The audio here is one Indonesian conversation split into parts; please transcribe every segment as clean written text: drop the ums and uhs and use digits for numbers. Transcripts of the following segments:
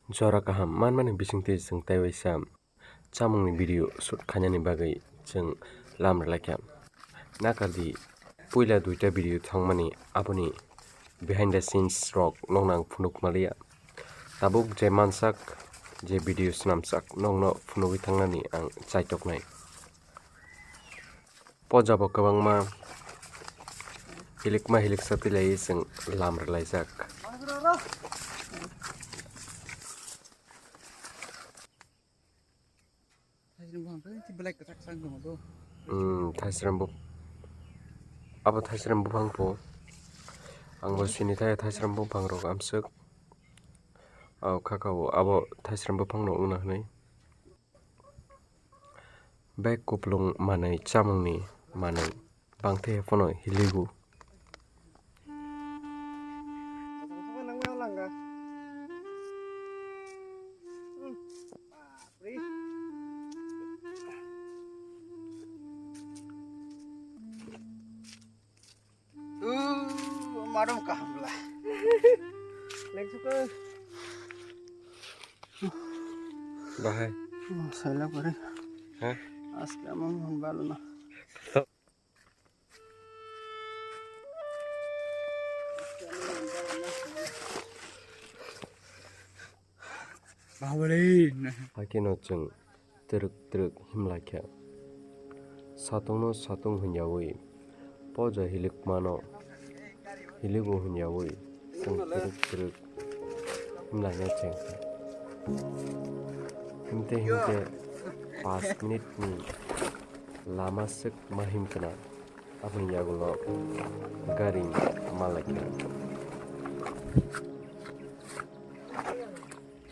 Jora kaham man bisingte jeng taiwaisa chamungni video shoot khainani bagui jeng lam relaikha nakaldi puila duita video thangmani aboni behind the scenes rok nongnang phunukmalia tabuk je mansak je video snamsak nongno phunugui thangnani ang chaitoknai pojabo kwbangma hilikma hiliksatilai jeng lam relaijak Thaisram abo thaisram bufang po angbo sini thaisram bufang rok amsuk kakao abo thaisram bufang no ungna hnai bek kuplung manai chamungni manai bangthe phono hiligu Madam kahambla. Leksuka. bahai Saila pare. Hah? Aska mong balo na. Bahawali. hakino jeng Twrwk himlakha satung hunyawi poja hilikmano hiligu hunyawi jeng Twrwk himlakha jeng himte 5 menit ni lama sek mahim kena abni yagulo garing malakha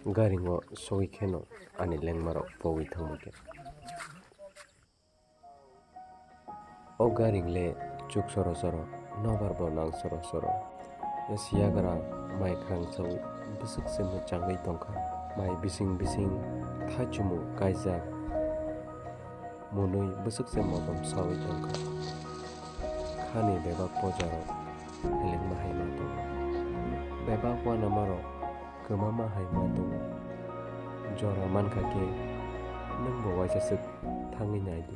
garingo sogi kheno ani lengmarok powi thangmuke o garing le chuk soro nobar bo nang soro yasiagara mai khang chawi bisuk semu changai tongkha mai bising thachumu kaijak munui bisuk sem modom sawi tongkha khani bebak pojaro heleng mahai ma tong bebak wana marok kwmama haima tong jora mankha ke nang bo waisa suk thangi naidi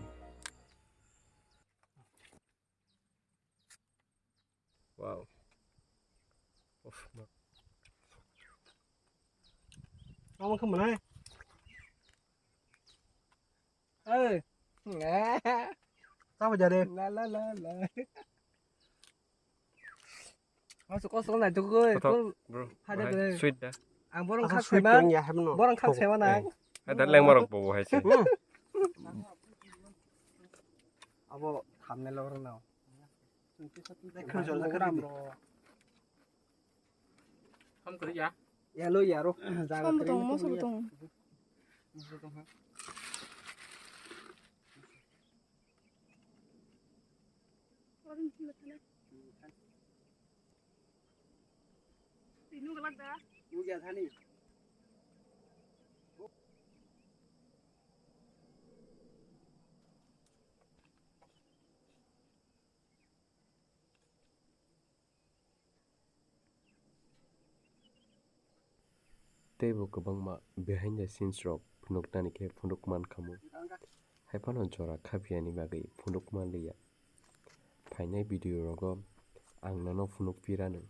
wow Kamu kemana? Eh, apa jadi? La. Masuk kosong lah juga. bro Ada boleh. sweet dah Ang borong kak sewa. Borong kak sewa nang. ada leng marok bo hai se Abo hamne lor na. Kerja lah keram. Không có gì Ya lo ya ro. Không betul. Ini galak dah. Juga thani. tebo kwbangma behind the scenes rok phunuknani ke phunukman khamu haifano jora khapiani bagui phunukman liya phainai video rogo ang nono phunukpirano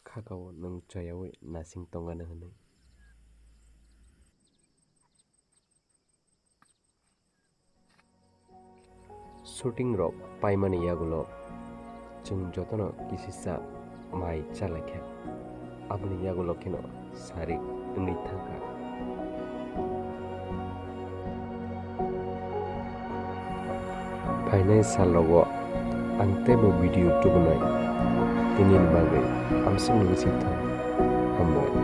khakao nung chayawi nasing tongana hanai shooting rok paimani yagulo jeng jotono kisisa mai chalakha abni yagulo kino sarik ngei thangka phainai salogo ang tebo video tubunai tinin bagai amsung ngisithang HAMBAI